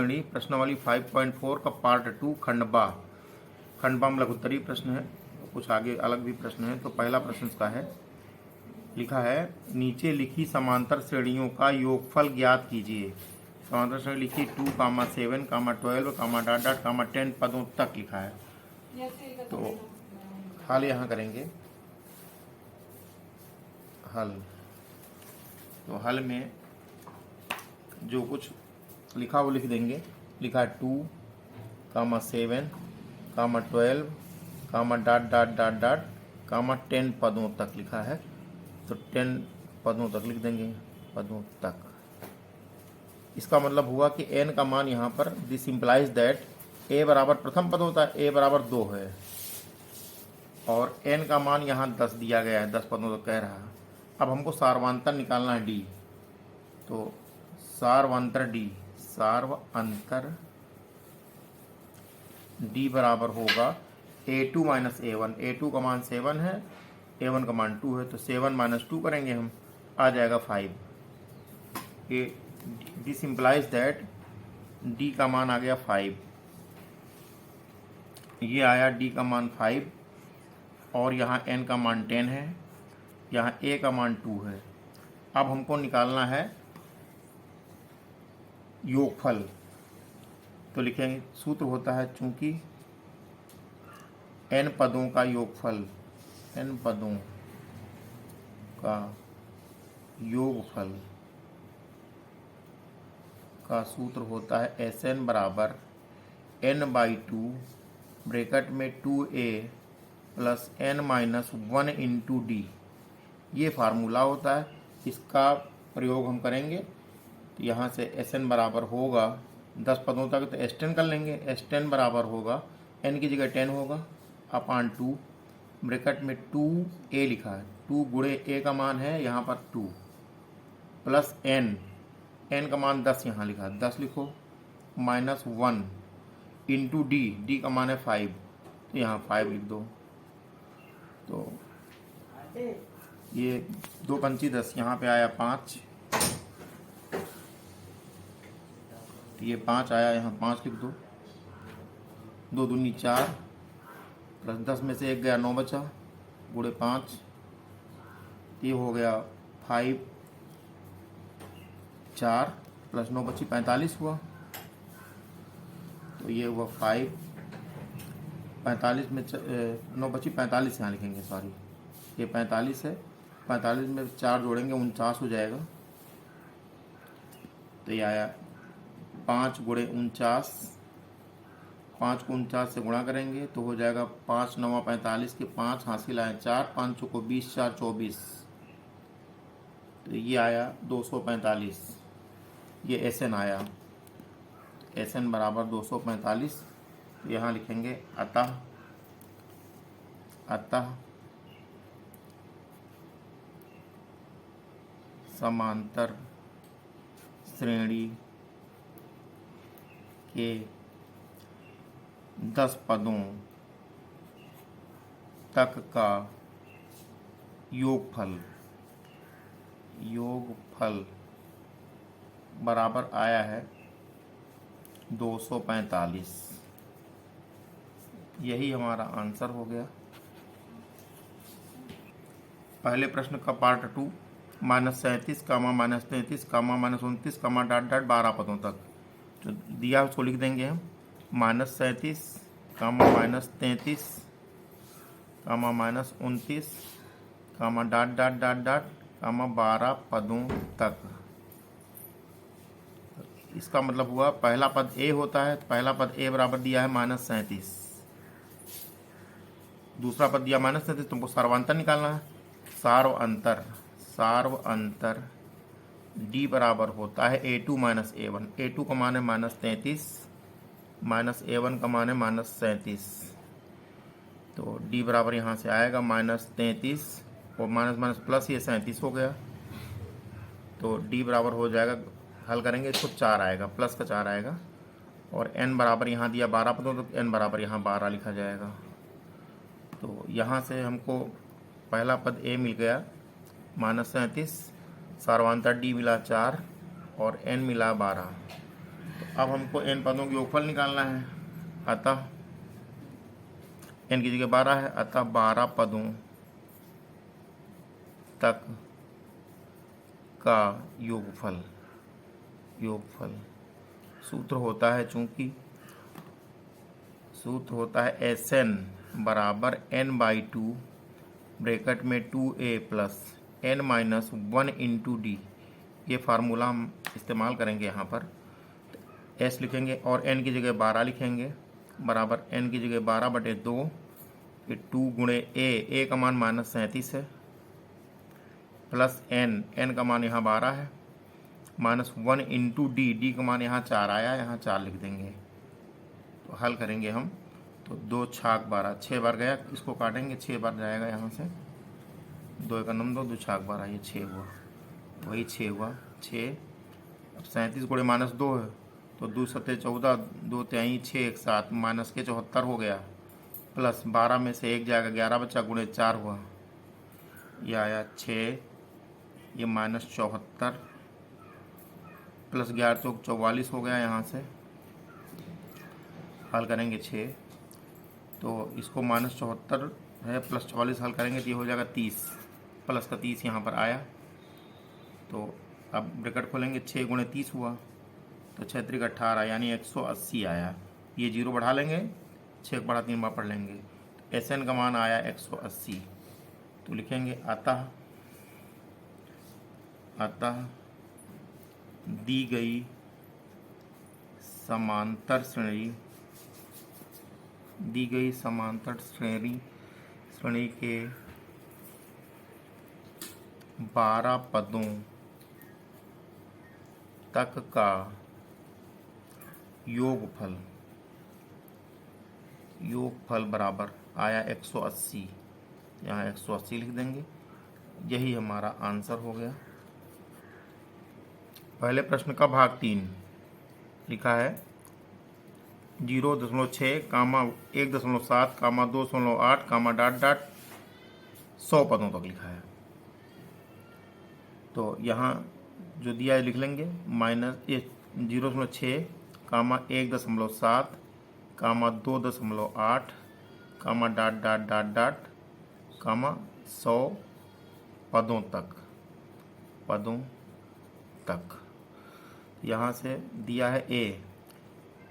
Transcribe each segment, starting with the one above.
श्रेणी प्रश्नावली 5.4 का पार्ट 2 खंडबा में लघुत्तरीय प्रश्न है, कुछ आगे अलग भी प्रश्न है। तो पहला प्रश्न इसका है, लिखा है नीचे लिखी समांतर श्रेणियों का योगफल ज्ञात कीजिए। समांतर श्रेणी लिखी 2, 7, 12, 10 पदों तक लिखा है। तो हल यहाँ करेंगे। तो हल में जो कुछ लिखा वो लिख देंगे। लिखा है 2, 7, 12, 10 पदों तक लिखा है। तो 10 पदों तक लिख देंगे, पदों तक। इसका मतलब हुआ कि n का मान यहाँ पर दिस इम्प्लाइज दैट a बराबर प्रथम पद होता है, a बराबर 2 है, और n का मान यहाँ 10 दिया गया है, 10 पदों तक कह रहा है। अब हमको सार्वंतर निकालना है d। तो सार्वंतर d बराबर होगा a2 माइनस a1। a2 का मान 7 है, a1 का मान 2 है, तो 7 माइनस 2 करेंगे हम, आ जाएगा 5। दिस इम्प्लाइज दैट d का मान आ गया 5। ये आया d का मान 5, और यहाँ n का मान 10 है, यहाँ a का मान 2 है। अब हमको निकालना है योगफल। तो लिखेंगे, सूत्र होता है चूंकि n पदों का योगफल, n पदों का योगफल का सूत्र होता है Sn बराबर n/2 ब्रैकेट में 2a plus n minus 1 into d. ये फार्मूला होता है, इसका प्रयोग हम करेंगे। तो यहाँ से Sn बराबर होगा 10 पदों तक, तो S10 कर लेंगे। S10 बराबर होगा n की जगह 10 होगा अपान 2 ब्रैकेट में 2a लिखा है, 2 गुणे a का मान है यहाँ पर 2 प्लस n का मान 10 यहाँ लिखा है, 10 लिखो, माइनस 1 इंटू डी का मान है 5, तो यहाँ 5 लिख दो। तो ये 2 पंची 10, यहाँ पे आया 5, तो ये 5 आया, यहाँ 5 लिख दो। 2 दूनी 4 प्लस 10 में से 1 गया, 9 बचा, गुणे 5, ये हो गया 5, 4 प्लस 9 बची 45 हुआ। तो ये हुआ 5, 45 में 9 बची 45 यहाँ लिखेंगे, सॉरी ये 45 है, 45 में 4 जोड़ेंगे 49 हो जाएगा। तो ये आया 5 गुणे 49, 5 को 49 से गुणा करेंगे तो हो जाएगा 5 9 45 के 5 हासिल आए 4, 5 चौको 20, 4 24, तो ये आया 245। ये Sn आया, Sn बराबर 245। तो यहाँ लिखेंगे अतः समांतर श्रेणी के 10 पदों तक का योगफल बराबर आया है 245। यही हमारा आंसर हो गया पहले प्रश्न का पार्ट 2। -37, -33, -29, .12 पदों तक जो दिया उसको लिख देंगे हम। -37, -33, -29, .12 पदों तक। इसका मतलब हुआ पहला पद a होता है, पहला पद a बराबर दिया है -37, दूसरा पद दिया -37, तुमको सार्वंतर निकालना है। सार्वंतर d बराबर होता है a2 माइनस a1। a2 का मान है -33, माइनस a1 का मान है -37। तो d बराबर यहाँ से आएगा -33 और माइनस माइनस प्लस, ये 37 हो गया। तो d बराबर हो जाएगा, हल करेंगे इसको 4 आएगा, प्लस का 4 आएगा। और n बराबर यहाँ दिया 12 पदों, तो n बराबर यहाँ 12 लिखा जाएगा। तो यहाँ से हमको पहला पद a मिल गया -37, सार्वंतर d मिला 4 और n मिला 12। तो अब हमको n पदों की योगफल निकालना है, अतः n की जगह 12 है, अतः 12 पदों तक का योगफल सूत्र होता है, चूंकि सूत्र होता है Sn बराबर n/2 ब्रैकेट में 2a plus n-1 into d. ये फार्मूला हम इस्तेमाल करेंगे यहाँ पर। s लिखेंगे और n की जगह 12 लिखेंगे, बराबर n की जगह 12/2, फिर 2 गुणे a का मान -37 है, प्लस n का मान यहाँ 12 है, -1 इंटू डी का मान यहाँ 4 आया, यहाँ 4 लिख देंगे। तो हल करेंगे हम, तो 2 छाक 12, 6 बार गया, इसको काटेंगे 6 बार जाएगा यहाँ से, 2 का नम 2, 2 छाक 12, ये 6 हुआ, वही 6 हुआ, 6। अब 37 गुणे -2 है, तो 2 सत्ते 14, 2 तिहाई 6, 1 7, माइनस के 74 हो गया, प्लस 12 में से 1 जाएगा, 11 बचा, गुणे 4 हुआ, ये आया 6, ये -74 प्लस 11 चौक 44 हो गया। यहाँ से हल करेंगे 6, तो इसको -74 है प्लस 44 हल करेंगे तो ये हो जाएगा 30, प्लस का 30 यहाँ पर आया। तो अब ब्रैकेट खोलेंगे, 6 गुणे 30 हुआ, तो 6 त्रिक 18 यानी 180 आया। ये 0 बढ़ा लेंगे, 6 को बढ़ा 3 बार पढ़ लेंगे, तो Sn का मान आया 180। तो लिखेंगे अतः दी गई समांतर श्रेणी के 12 पदों तक का योगफल बराबर आया 180, यहाँ 180 लिख देंगे। यही हमारा आंसर हो गया। पहले प्रश्न का भाग 3 लिखा है 0.6, 1.7, 2.8, $100 पदों तक लिखा है। तो यहाँ जो दिया है लिख लेंगे, -0.6, 1.7, 2.8, $100 पदों तक। यहाँ से दिया है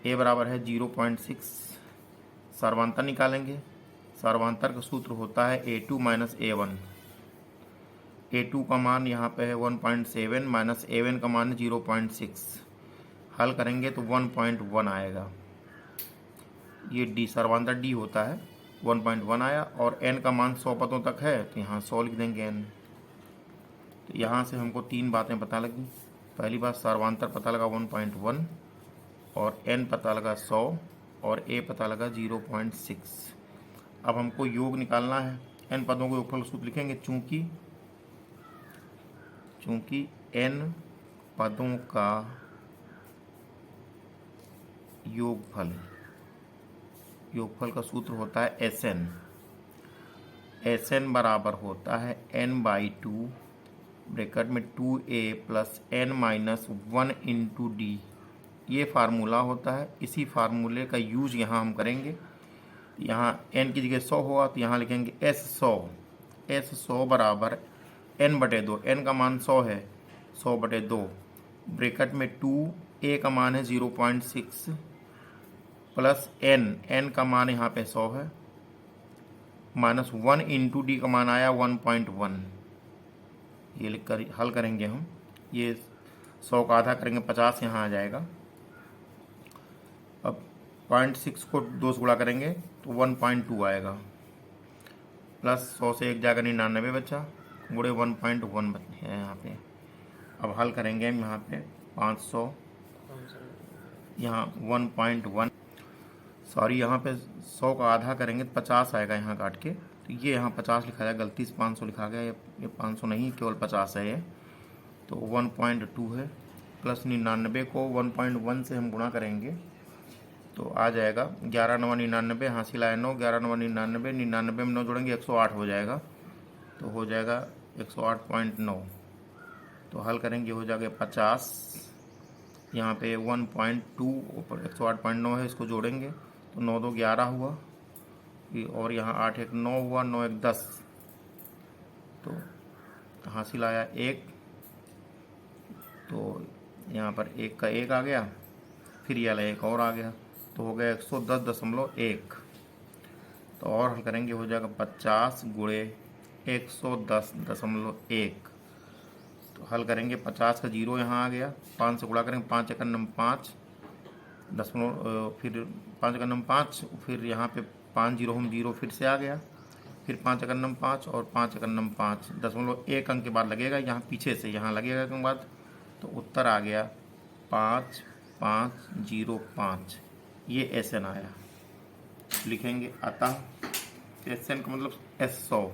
a बराबर है 0.6, सर्वांतर निकालेंगे। सर्वांतर का सूत्र होता है a2 माइनस a1। a2 का मान यहाँ पे है 1.7 माइनस a1 का मान 0.6। हल करेंगे तो 1.1 आएगा। ये d सर्वांतर d होता है, 1.1 आया, और n का मान 100 पदों तक है, तो यहाँ 100 लिख देंगे n। तो यहाँ से हमको 3 बातें पता लगी। पहली बात, सर्वांतर पता लगा 1.1, और n पता लगा 100, और a पता लगा 0.6। अब हमको योग निकालना है। n पदों को योगफल सूत्र लिखेंगे, चूंकि n पदों का योगफल का सूत्र होता है Sn बराबर होता है n/2 ब्रैकेट में 2a plus n-1 into d. ये फार्मूला होता है। इसी फार्मूले का यूज यहाँ हम करेंगे। यहाँ n की जगह 100 होगा, तो यहाँ लिखेंगे S100 बराबर n/2। n का मान 100 है, 100/2 ब्रैकेट में 2a का मान है 0.6 प्लस n का मान यहाँ पे 100 है, -1 इंटू डी का मान आया 1.1। ये लिख कर हल करेंगे हम। ये 100 का आधा करेंगे, 50 यहाँ आ जाएगा। अब 0.6 को 2 से गुणा करेंगे तो 1.2 आएगा, प्लस 100 से 1 जाकर 99 बचा, गुणे 1.1 है यहाँ पे। अब हल करेंगे हम यहाँ पे 500, यहाँ 1.1, सॉरी यहाँ पे 100 का आधा करेंगे तो 50 आएगा यहाँ काट के। तो ये यहाँ 50 लिखा जाएगा, गलती से 500 लिखा गया, ये 500 नहीं, केवल 50 है ये। तो 1.2 है, प्लस 99 को 1.1 से हम गुणा करेंगे तो आ जाएगा 11 9 99, हासिल आया 9, 11 9 99, 99 में 9 जोड़ेंगे 108 हो जाएगा, तो हो जाएगा 108.9। तो हल करेंगे, हो जाएगा 50 यहाँ पे 1.2 ऊपर 108.9 है, इसको जोड़ेंगे तो 9 2 11 हुआ, और यहाँ 8 1 9 हुआ, 9 1 10, तो हासिल आया 1। तो यहाँ पर 1 का 1 आ गया, फिर ये वाला 1 और आ गया, तो हो गया 110.1। तो और हल करेंगे हो जाएगा 50 गुणे 110.1। तो हल करेंगे 50 का 0 यहाँ आ गया, 5 से गुणा करेंगे, 5 1 9 5 दशमलव, फिर 5 1 9 5, फिर यहाँ पे 5 0 हम 0 फिर से आ गया, फिर 5 1 9 5 और 5 1 9 5 1 अंक के बाद लगेगा, यहाँ पीछे से यहाँ लगेगा के बाद, तो उत्तर आ गया 5505। ये SN आया। लिखेंगे अतः SN का मतलब S100,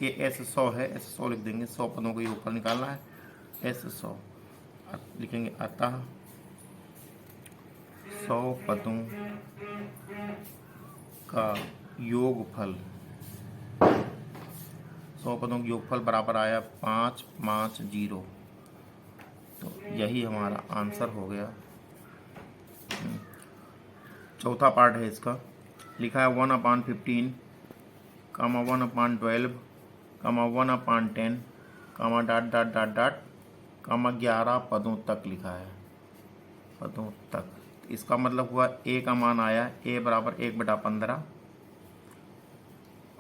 ये S100 है, S100 लिख देंगे, 100 पदों को योगफल निकालना है, S100 लिखेंगे अतः 100 पदों का योगफल, 100 पदों का योगफल बराबर आया 550। तो यही हमारा आंसर हो गया। चौथा पार्ट है इसका, लिखा है 1/15, 1/12, 1/10, डॉट डॉट डॉट डॉट, 11 पदों तक लिखा है, पदों तक। इसका मतलब हुआ A का मान आया A बराबर 1/15,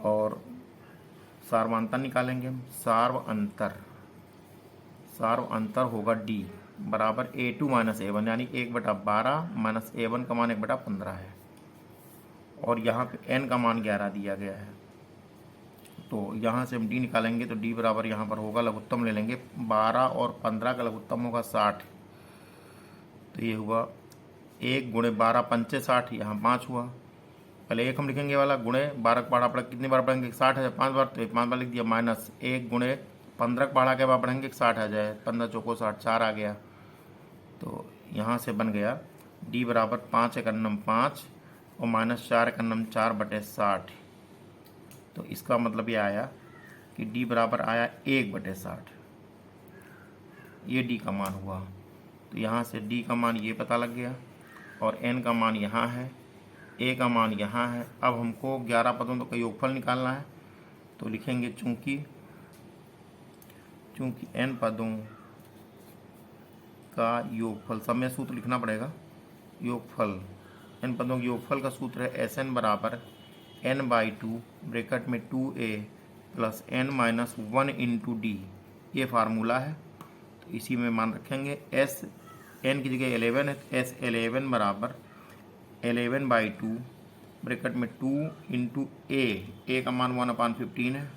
और सार्वंतर निकालेंगे हम, सार्व अंतर होगा D बराबर A2 माइनस A1, यानी 1/12 माइनस A1 का मान 1/15 है, और यहाँ पे N का मान 11 दिया गया है। तो यहाँ से हम D निकालेंगे, तो D बराबर यहाँ पर होगा, लघुत्तम ले लेंगे, 12 और 15 का लघुत्तम होगा 60। तो ये हुआ 1 गुणे 12 पंचे 60, यहाँ 5 हुआ। पहले 1 हम लिखेंगे वाला, गुणे 12 का पढ़ा कितनी बार पढ़ेंगे, 60 है 5 बार, तो 5 बार लिख दिया, माइनस 1 गुणे 15 का पढ़ा के बाद पढ़ेंगे 60 आ जाए, 15 चौको 60, 4 आ गया। तो यहाँ से बन गया D बराबर 5 1 9 5 और माइनस 4 1 9 4/60। तो इसका मतलब ये आया कि D बराबर आया 1/60, ये D का मान हुआ। तो यहाँ से D का मान ये पता लग गया, और N का मान यहाँ है, A का मान यहाँ है। अब हमको 11 पदों का योगफल निकालना है, तो लिखेंगे चूंकि N पदों का योगफल, सब में सूत्र लिखना पड़ेगा, योगफल N पदों के योगफल का सूत्र है SN बराबर N/2 ब्रैकेट में 2A plus N minus 1 into D, ये फार्मूला है। तो इसी में मान रखेंगे, N की जगह 11 है, तो S11 बराबर 11/2 ब्रैकेट में 2 इंटू A का मान 1/15 है,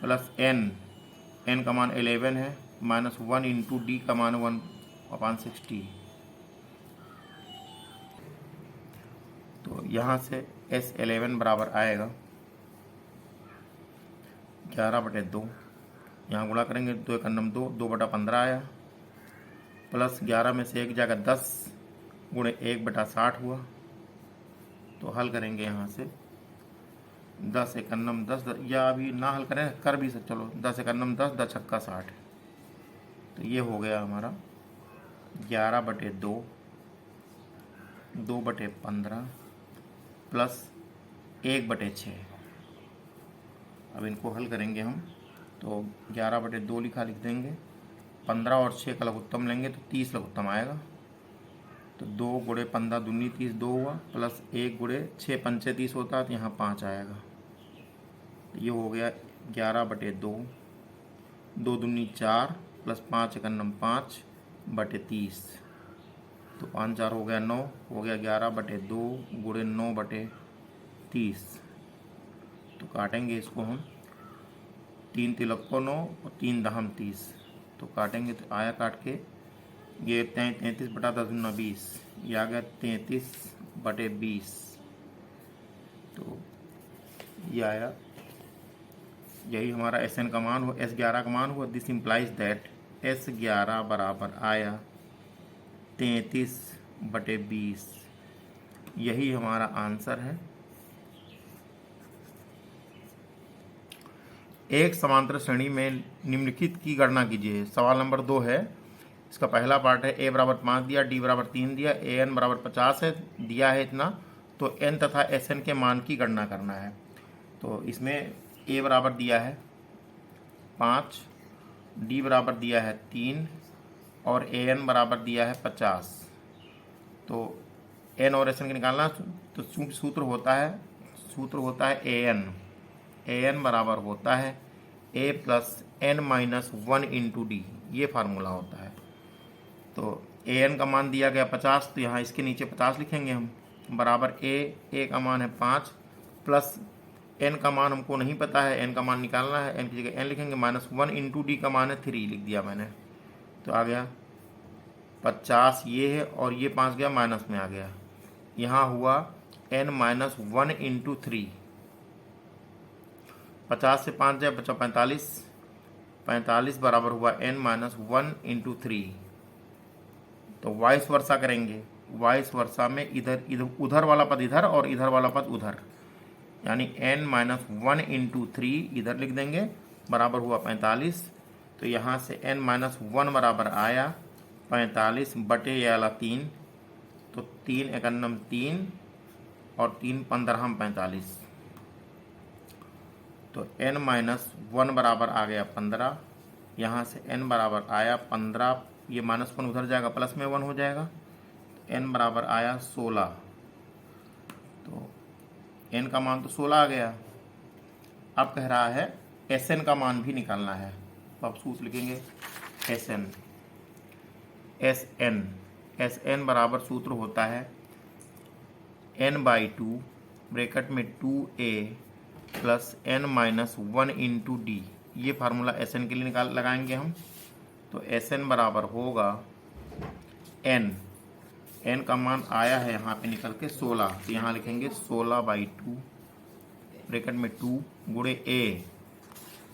प्लस N का मान 11 है, माइनस 1 इंटू D का मान 1/60। तो यहाँ से S11 बराबर आएगा 11/2, यहाँ गुणा करेंगे, 2 1 9 2, 2/15 आया, प्लस 11 में से 1 जाएगा 10 गुणे 1/60 हुआ। तो हल करेंगे यहाँ से, 10 1 9 10, या अभी ना हल करें, कर भी सकते, चलो 10 1 9 10, 10 छक्का 60। तो ये हो गया हमारा 11/2, 2/15 प्लस 1/6। अब इनको हल करेंगे हम, तो 11/2 लिख देंगे, 15 और 6 का लघुत्तम लेंगे तो 30 लघुत्तम आएगा। तो 2 गुणे 15 दूनी 30, 2 हुआ, प्लस 1 गुणे 6 पंचे 30 होता है, तो यहाँ 5 आएगा। तो ये हो गया 11/2, 2 दूनी 4 प्लस 5 1 9 5/30, तो 5 4 हो गया 9, हो गया 11/2 गुणे 9/30। तो काटेंगे इसको हम, 3 तिलक को 9 और 3 दहम 30, तो काटेंगे तो आया काट के, ये 33/10 गुना 20, ये आ गया 33/20। तो ये आया, यही हमारा SN का मान हुआ, S11 का मान हुआ। दिस इम्प्लाइज दैट S11 बराबर आया 33/20, यही हमारा आंसर है। एक समांतर श्रेणी में निम्नलिखित की गणना कीजिए। सवाल नंबर 2 है, इसका पहला पार्ट है ए बराबर 5 दिया, डी बराबर 3 दिया, ए एन बराबर 50 है दिया है इतना, तो एन तथा एस एन के मान की गणना करना है। तो इसमें ए बराबर दिया है 5, डी बराबर दिया है 3 और ए एन बराबर दिया है 50। तो एन और एस एन के निकालना, तो सूत्र होता है ए एन बराबर होता है a plus n minus 1 into d, ये फार्मूला होता है। तो ए एन का मान दिया गया 50, तो यहाँ इसके नीचे 50 लिखेंगे हम, बराबर ए का मान है 5 प्लस एन का मान हमको नहीं पता है, एन का मान निकालना है, एन की जगह एन लिखेंगे, माइनस 1 इंटू डी का मान है 3 लिख दिया मैंने। तो आ गया 50 ये है और ये 5 गया माइनस में आ गया, यहाँ हुआ एन माइनस 1 इंटू 3। 50 से 5 जाए बचा 45, 45 बराबर हुआ एन माइनस 1 इंटू 3। तो वाइस वर्षा करेंगे, वाइस वर्षा में इधर उधर वाला पद इधर और इधर वाला पद उधर, यानी n माइनस 1 इंटू 3 इधर लिख देंगे, बराबर हुआ 45। तो यहाँ से n माइनस 1 बराबर आया 45 बटे ये वाला 3, तो 3 एकन्नम 3 और 3 15 45। तो n माइनस 1 बराबर आ गया 15, यहाँ से n बराबर आया 15, ये माइनस 1 उधर जाएगा प्लस में 1 हो जाएगा, n बराबर आया 16। तो n का मान तो 16 आ गया। अब कह रहा है Sn का मान भी निकालना है, तो आप सूत्र लिखेंगे Sn बराबर सूत्र होता है n/2 ब्रैकेट में 2a plus n minus 1 into d, ये फार्मूला Sn के लिए लगाएंगे हम। तो Sn बराबर होगा n का मान आया है यहाँ पे निकल के 16, तो यहाँ लिखेंगे 16/2 ब्रैकेट में 2 गुणे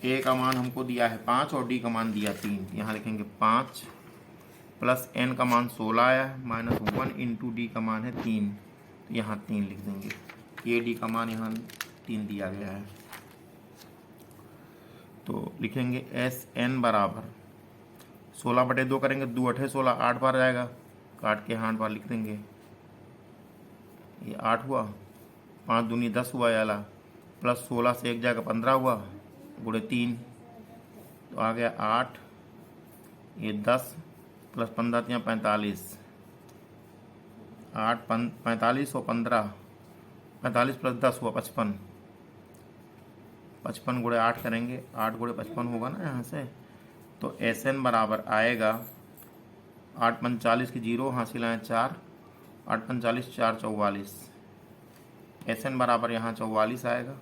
a का मान हमको दिया है 5 और d का मान दिया 3, यहाँ लिखेंगे 5 प्लस n का मान 16 आया है माइनस 1 इंटू डी का मान है 3, तो यहाँ 3 लिख देंगे, ये d का मान यहाँ 3 दिया गया है। तो लिखेंगे Sn बराबर 16/2 करेंगे, 2 8 16, 8 बार जाएगा, काट के 8 बार लिख देंगे, ये 8 हुआ, 5 दूनी 10 हुआ याला, प्लस 16 से 1 जाएगा 15 हुआ, गुणे 3, तो आ गया 8, ये 10 प्लस 15 यहाँ 45, 8 45 और 15, 45 प्लस 10 हुआ 55, 55 गुणे 8 करेंगे, 8 गुणे 55 होगा ना यहाँ से। तो Sn बराबर आएगा 8 45 की 0 हासिल आए 4, 8 45 4 44, Sn बराबर यहाँ 44 आएगा,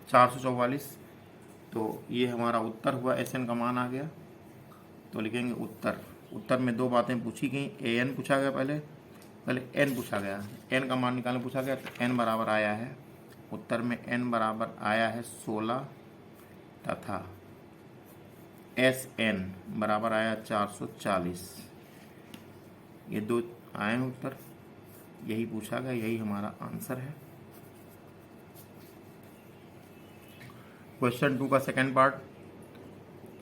444। तो ये हमारा उत्तर हुआ, Sn का मान आ गया। तो लिखेंगे उत्तर में 2 बातें पूछी गई, an पूछा गया, पहले n पूछा गया, n का मान निकालने पूछा गया, तो n बराबर आया है, उत्तर में n बराबर आया है 16 तथा Sn बराबर आया 440। ये 2 आए हैं उत्तर, यही पूछा गया, यही हमारा आंसर है। क्वेश्चन 2 का सेकंड पार्ट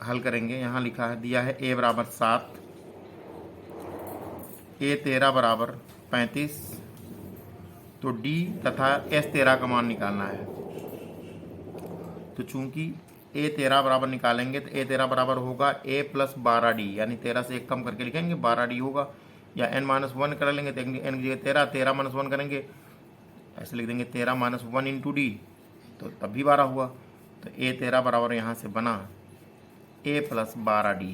हल करेंगे। यहाँ लिखा है, दिया है a बराबर 7, a 13 बराबर 35, तो d तथा s 13 का मान निकालना है। तो चूंकि a 13 बराबर निकालेंगे तो a 13 बराबर होगा a प्लस 12d, यानी 13 से 1 कम करके लिखेंगे 12d होगा, या n माइनस 1 कर लेंगे तो n की जगह 13 माइनस 1 करेंगे, ऐसे लिख देंगे 13 माइनस 1 इंटू डी, तो तब भी 12 हुआ। तो a 13 बराबर यहाँ से बना a प्लस 12d।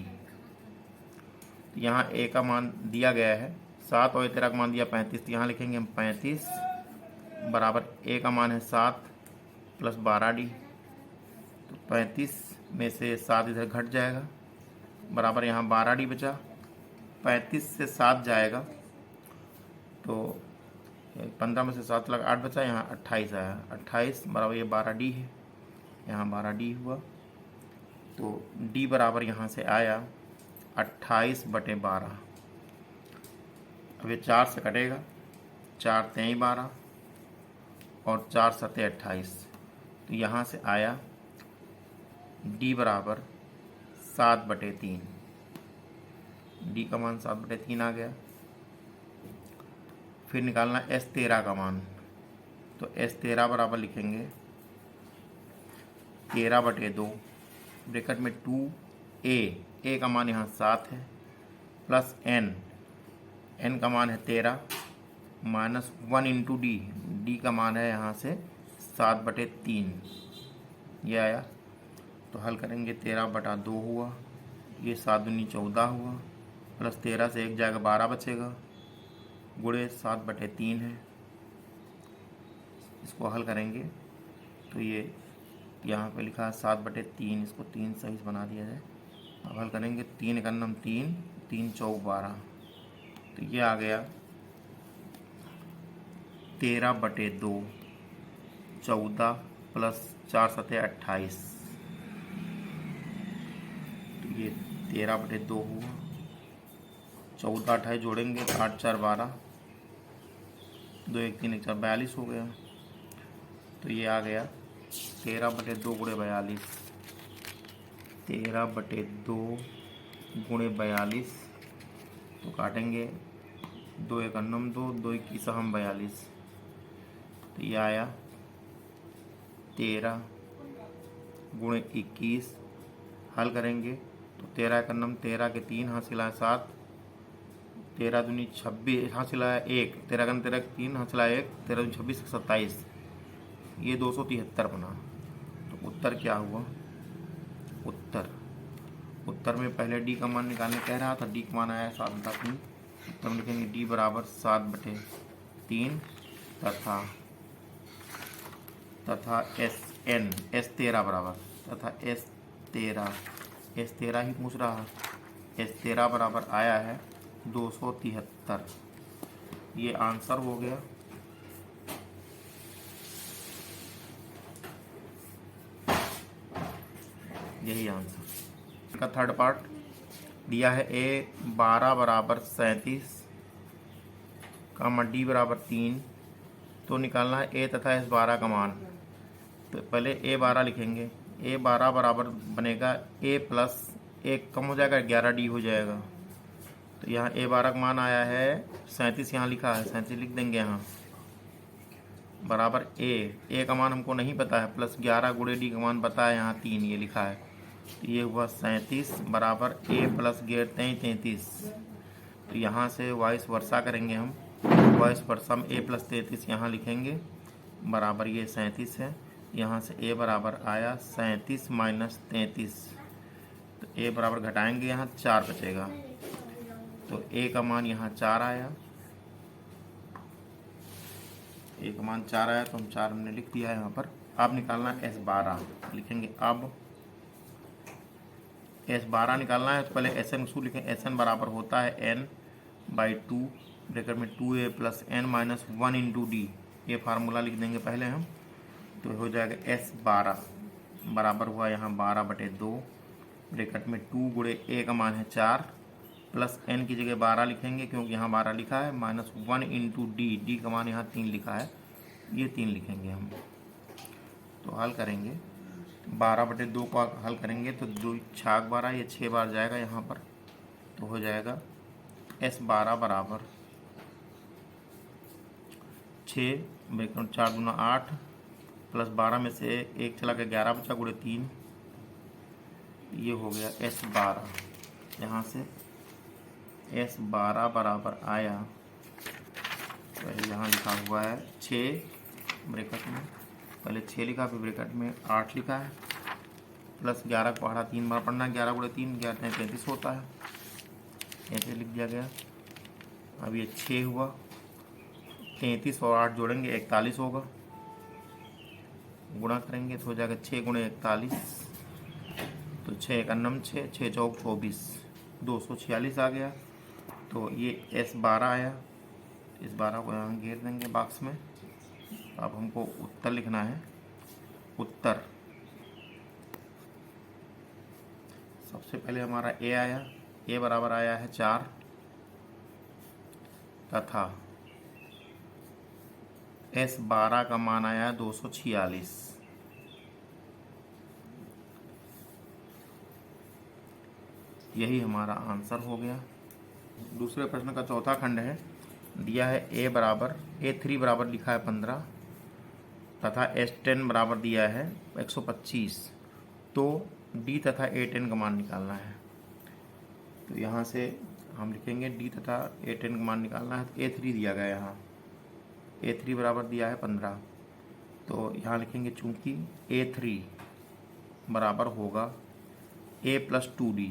तो यहाँ a का मान दिया गया है 7 और a 13 का मान दिया 35, तो यहाँ लिखेंगे हम 35 बराबर a का मान है 7 प्लस 12d। तो 35 में से 7 इधर घट जाएगा, बराबर यहाँ 12d बचा, 35 से 7 जाएगा तो 15 में से 7 लगा 8 बचा, यहाँ 28 आया, 28 बराबर ये 12d है, यहाँ 12d हुआ। तो d बराबर यहाँ से आया 28/12। अब ये 4 से कटेगा, 4 तेई 12 और 4 सते 28, तो यहाँ से आया d बराबर 7/3, डी का मान 7/3 आ गया। फिर निकालना S13 का मान, तो S13 बराबर लिखेंगे 13/2 ब्रैकेट में 2a, a का मान यहाँ 7 है, प्लस n, n का मान है 13, माइनस 1 इंटू डी, डी का मान है यहाँ से 7/3, ये आया। तो हल करेंगे 13/2 हुआ, ये 7 दूनी 14 हुआ, प्लस 13 से 1 जाएगा 12 बचेगा, गुणे 7/3 है। इसको हल करेंगे तो ये यहाँ पे लिखा है 7/3, इसको 3 सही से बना दिया जाए। अब हल करेंगे 3 एकन्नम 3, 3 चौक 12, तो ये आ गया 13/2, 14 प्लस 4 7 28, तो ये 13/2 हुआ। 14 28 जोड़ेंगे तो 8 4 12, 2 1 3 1 4 42 हो गया। तो ये आ गया 13/2 गुणे 42, 13/2 गुणे 42, तो काटेंगे 2 एकन्नम 2, 2 21 हम 42, तो ये आया 13 गुणे 21। हल करेंगे तो 13 एकन्नम 13 के 3 हासिल आया 7, 13 दूनी 26 हासिल आया 1, 13 एकन्नम 13 के 3 हासिल आया 1, 13 दूनी 26 27, ये 273 बना। तो उत्तर क्या हुआ? उत्तर में पहले डी का मान निकालने कह रहा था, डी का मान आया 7/3, उत्तर में लिखेंगे डी बराबर 7/3 तथा S13 बराबर, तथा S13 ही पूछ रहा है, S13 बराबर आया है 273। ये आंसर हो गया। यही आंसर का थर्ड पार्ट दिया है। A12 बराबर 37 कामा D बराबर 3, तो निकालना है A तथा S12 का मान। तो पहले A12 लिखेंगे, A12 बराबर बनेगा A प्लस 1 कम हो जाएगा 11D हो जाएगा। तो यहाँ A12 का मान आया है 37, यहाँ लिखा है 37 लिख देंगे यहाँ, बराबर A का मान हमको नहीं पता है, प्लस 11 गुणे D का मान पता है यहाँ 3, ये लिखा है। तो ये हुआ 37 बराबर A प्लस 33। तो यहाँ से वाइस वर्सा करेंगे हम, वाइस वर्सा में A प्लस 33 यहाँ लिखेंगे, बराबर ये 37 है। यहाँ से A बराबर आया 37 माइनस 33, तो A बराबर घटाएंगे यहाँ 4 बचेगा, तो A का मान यहाँ 4 आया, A का मान 4 आया, तो हम 4 हमने लिख दिया है यहाँ पर। अब निकालना S12 लिखेंगे। अब S12 निकालना है तो पहले Sn सूत्र लिखें। Sn बराबर होता है n/2 ब्रैकेट में 2a plus n minus 1 into d, ये फार्मूला लिख देंगे पहले हम। तो हो जाएगा S12 बराबर हुआ यहाँ 12/2 ब्रैकेट में 2 गुणे a का मान है 4 प्लस n की जगह 12 लिखेंगे क्योंकि यहाँ 12 लिखा है, माइनस 1 इंटू डी, डी का मान यहाँ 3 लिखा है, ये 3 लिखेंगे हम। तो हल करेंगे 12/2 को हल करेंगे तो 2 6 12, ये 6 बार जाएगा यहाँ पर, तो हो जाएगा S12 बराबर 6 ब्रैकेट 4 दूना 8 प्लस 12 में से 1 चला के 11 बचा गुणे 3, ये हो गया S12। यहाँ से S12 बराबर आया, पहले यहाँ लिखा हुआ है 6 ब्रैकेट में, पहले 6 लिखा फिर ब्रैकेट में 8 लिखा है, प्लस 11 को पढ़ा 3 बार पढ़ना, 11 गुणे 3 11 33 होता है, ऐसे लिख दिया गया। अब ये 6 हुआ, 33 और 8 जोड़ेंगे 41 होगा, गुणा करेंगे तो हो जाएगा 6 गुणे 41, तो 6 एकन्नम 6, 6 चौक 24, 246 आ गया। तो ये S12 आया, इस 12 को यहाँ घेर देंगे बॉक्स में। अब हमको उत्तर लिखना है। उत्तर सबसे पहले हमारा A आया, A बराबर आया है 4 तथा S12 का मान आया है 246। यही हमारा आंसर हो गया। दूसरे प्रश्न का चौथा खंड है, दिया है A3 बराबर लिखा है 15 तथा S10 बराबर दिया है 125, तो D तथा A10 का मान निकालना है। तो यहाँ से हम लिखेंगे D तथा A10 का मान निकालना है। तो A3 दिया गया, यहाँ A3 बराबर दिया है 15, तो यहाँ लिखेंगे चूँकि A3 बराबर होगा A + 2D,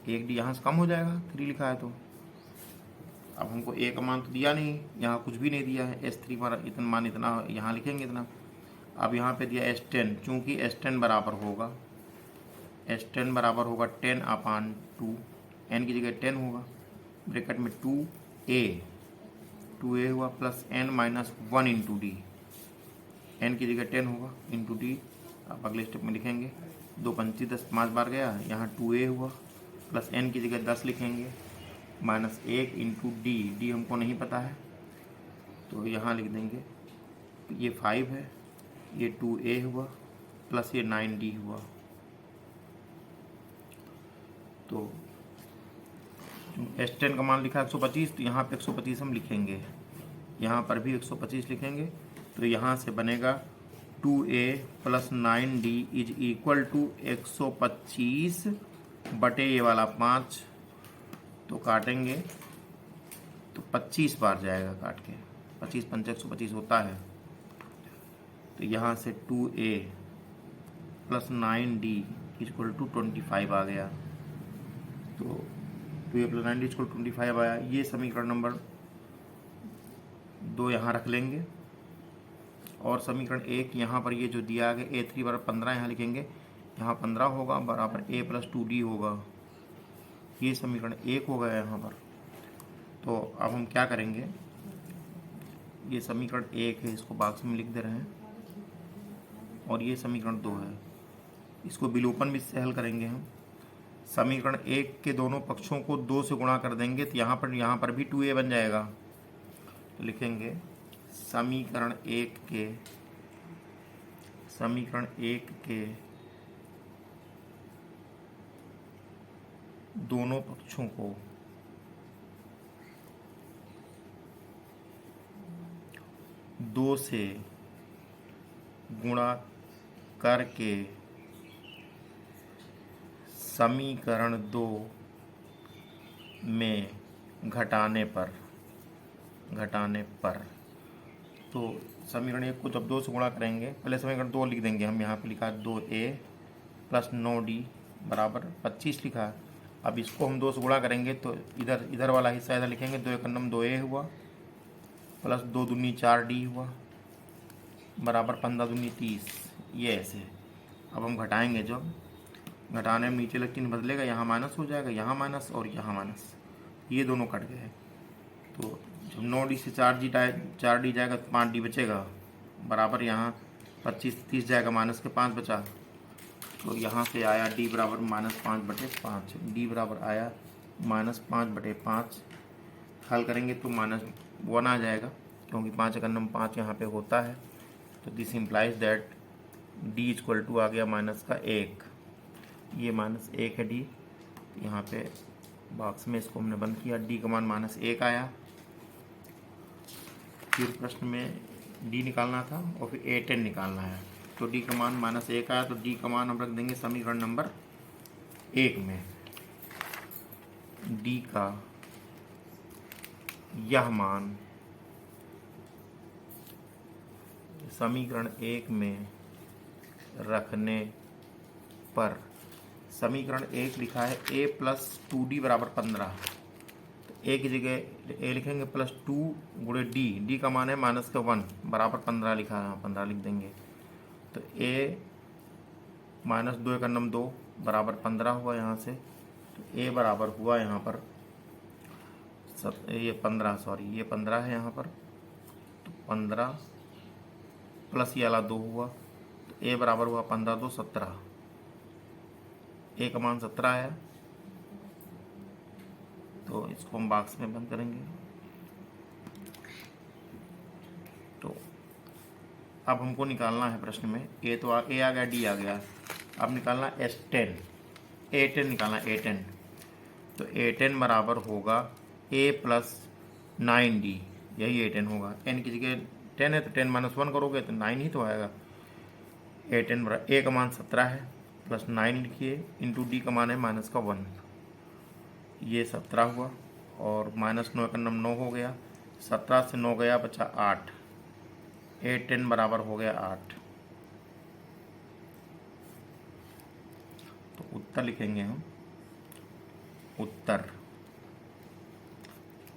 एक D यहाँ से कम हो जाएगा, 3 लिखा है तो। अब हमको A का मान तो दिया नहीं, यहाँ कुछ भी नहीं दिया है, S3 पर इतना मान इतना यहाँ लिखेंगे इतना। अब यहाँ पे दिया S10, चूँकि S10 बराबर होगा 10/2, n की जगह 10 होगा, ब्रैकेट में 2a हुआ plus n - 1 into D, n की जगह 10 होगा इंटू डी। अब अगले स्टेप में लिखेंगे 2 पंची 10, 5 बार गया, यहाँ 2a हुआ प्लस n की जगह 10 लिखेंगे -1 इंटू डी हमको नहीं पता है, तो यहाँ लिख देंगे ये 5 है, ये 2a हुआ प्लस ये 9d हुआ। तो S10 का मान लिखा है 125, तो यहाँ पे 125 हम लिखेंगे, यहाँ पर भी 125 लिखेंगे। तो यहाँ से बनेगा 2a plus 9d is equal to 125 बटे ये वाला 5, तो काटेंगे तो 25 बार जाएगा काट के, 25 × 5 = 125 होता है। तो यहाँ से 2a plus 9d equal to 25 आ गया, तो 2a प्लस 9d इक्वल 25 आया। ये समीकरण नंबर 2 यहाँ रख लेंगे, और समीकरण 1 यहाँ पर ये जो दिया गया A3 बराबर 15 यहाँ लिखेंगे, यहाँ 15 होगा बराबर a + 2d होगा, ये समीकरण 1 हो गया यहाँ पर। तो अब हम क्या करेंगे, ये समीकरण 1 है, इसको बॉक्स में लिख दे रहे हैं, और ये समीकरण 2 है, इसको विलोपन भी से हल करेंगे हम। समीकरण 1 के दोनों पक्षों को 2 से गुणा कर देंगे, तो यहाँ पर भी 2a बन जाएगा। तो लिखेंगे समीकरण 1 के दोनों पक्षों को 2 से गुणा करके समीकरण 2 में घटाने पर, तो समीकरण 1 को जब 2 से गुणा करेंगे, पहले समीकरण 2 लिख देंगे हम, यहाँ पे लिखा है 2a प्लस 9d बराबर 25 लिखा है। अब इसको हम 2 से गुणा करेंगे, तो इधर वाला हिस्सा इधर लिखेंगे, 2 × 9 2a हुआ प्लस 2 दूनी 4d हुआ बराबर 15 दूनी 30, ये ऐसे। अब हम घटाएंगे, जब घटाने में नीचे चिन्ह बदलेगा, यहाँ माइनस हो जाएगा, यहाँ माइनस और यहाँ माइनस, ये दोनों कट गए। तो जब 9d से 4d जाएगा तो 5d बचेगा बराबर, यहाँ 25 30 जाएगा, माइनस के 5 बचा, तो यहाँ से आया d बराबर -5/5, d बराबर आया -5/5। हल करेंगे तो -1 आ जाएगा, क्योंकि 5 का नंबर 5 यहाँ पे होता है। तो this implies that d equal to आ गया -1, ये -1 है d, यहाँ पे बॉक्स में इसको हमने बंद किया, d का मान -1 आया। फिर प्रश्न में d निकालना था और फिर A10 निकालना है, तो d का मान -1 आया, तो d का मान हम रख देंगे समीकरण नंबर 1 में। d का यह मान समीकरण 1 में रखने पर, समीकरण 1 लिखा है a + 2d बराबर 15, तो a की जगह a लिखेंगे प्लस 2 गुणे d का मान है -1 बराबर 15 लिखा है, 15 लिख देंगे। तो a -2 × 2 बराबर 15 हुआ यहाँ से, तो a बराबर हुआ यहाँ पर ये 15 है यहाँ पर, तो 15 प्लस ये वाला 2 हुआ, तो a बराबर हुआ 15 × 2 = 17, a का मान 17 आया। तो इसको हम बॉक्स में बंद करेंगे। तो अब हमको निकालना है प्रश्न में, a आ गया, d आ गया, अब निकालना S10, A10 निकालना, A10 तो A10 बराबर होगा A प्लस 9D, यही A10 होगा। n की जगह 10 है तो 10 - 1 करोगे तो 9 ही तो आएगा। A10 बराबर A का मान 17 है, प्लस 9 लिखिए, इंटू D का मान है -1, ये 17 हुआ, और -9 का 9 हो गया, 17 से 9 गया, बचा 8। A10 बराबर हो गया 8। तो उत्तर लिखेंगे हम,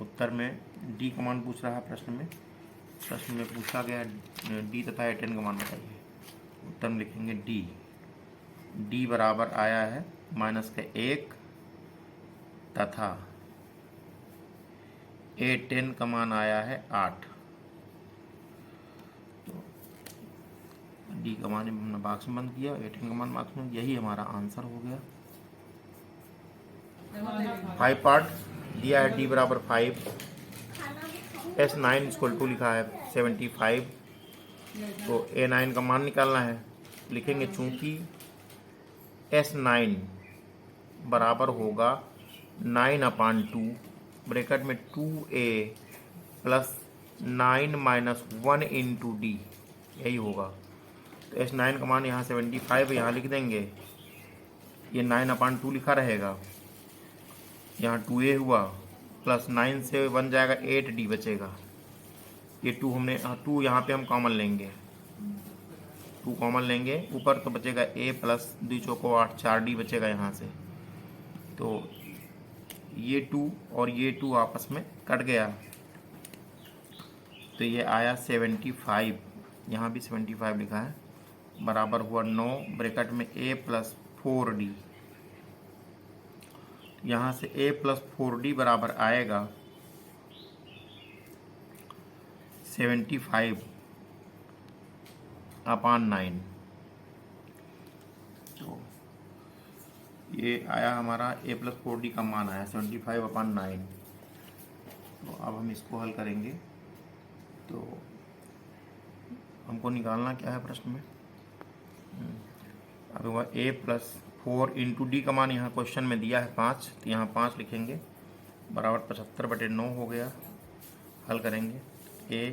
उत्तर में D का मान पूछ रहा है प्रश्न में पूछा गया D तथा A10 का मान बताइए। उत्तर में लिखेंगे D बराबर आया है -1 तथा A10 का मान आया है 8। तो D का मान हमने बॉक्स में बंद किया, A10 का मान बॉक्स में, यही हमारा आंसर हो गया। 5 पार्ट दिया है, D बराबर 5, S9 इक्वल टू लिखा है 75, तो A9 का मान निकालना है। लिखेंगे चूंकि S9 बराबर होगा 9/2 ब्रैकेट में 2A प्लस 9 - 1 इंटू D, यही होगा। तो S9 का मान यहाँ 75 यहाँ लिख देंगे, ये 9/2 लिखा रहेगा, यहाँ 2A हुआ, प्लस 9 से 1 जाएगा 8D बचेगा। ये 2 हमने 2 यहाँ पे हम कॉमन लेंगे, 2 कॉमन लेंगे ऊपर, तो बचेगा A प्लस 2 चौको 8, 4D बचेगा यहाँ से। तो ये 2 और ये 2 आपस में कट गया, तो ये आया 75, यहाँ भी 75 लिखा है, बराबर हुआ 9 ब्रैकेट में A प्लस 4D। यहाँ से A प्लस 4D बराबर आएगा 75/9। तो ये आया हमारा A प्लस 4D का मान आया 75/9। तो अब हम इसको हल करेंगे। तो हमको निकालना क्या है प्रश्न में, अब हुआ A प्लस 4 इंटू D का मान यहाँ क्वेश्चन में दिया है 5, तो यहाँ 5 लिखेंगे, बराबर 75/9 हो गया। हल करेंगे, A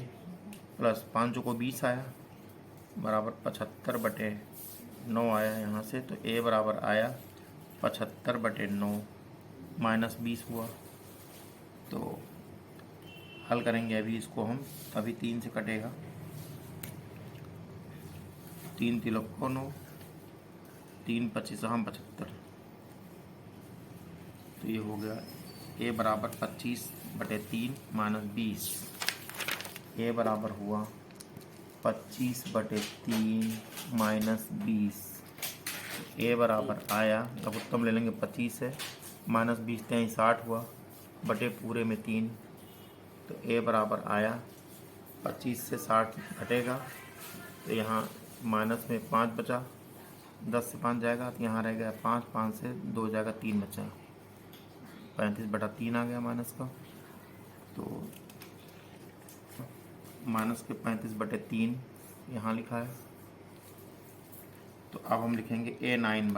प्लस 5 को 20 आया, बराबर 75/9 आया यहाँ से, तो A बराबर आया 75/9 माइनस 20 हुआ। तो हल करेंगे अभी इसको हम, अभी 3 से कटेगा, 3 तिलक 9, 3 25 हम 75, तो ये हो गया A बराबर 25/3 माइनस 20, A बराबर हुआ 25/3 माइनस 20। A बराबर आया, लघुत्तम ले लेंगे 25 है, माइनस 20 3 60 हुआ, बटे पूरे में 3, तो A बराबर आया 25 से 60 घटेगा, तो यहाँ माइनस में 5 बचा, 10 से 5 जाएगा, तो यहाँ रह गया 5, 5 से 2 जाएगा, 3 बचा, 35/3 आ गया माइनस का। तो माइनस के 35/3 यहाँ लिखा है। तो अब हम लिखेंगे A9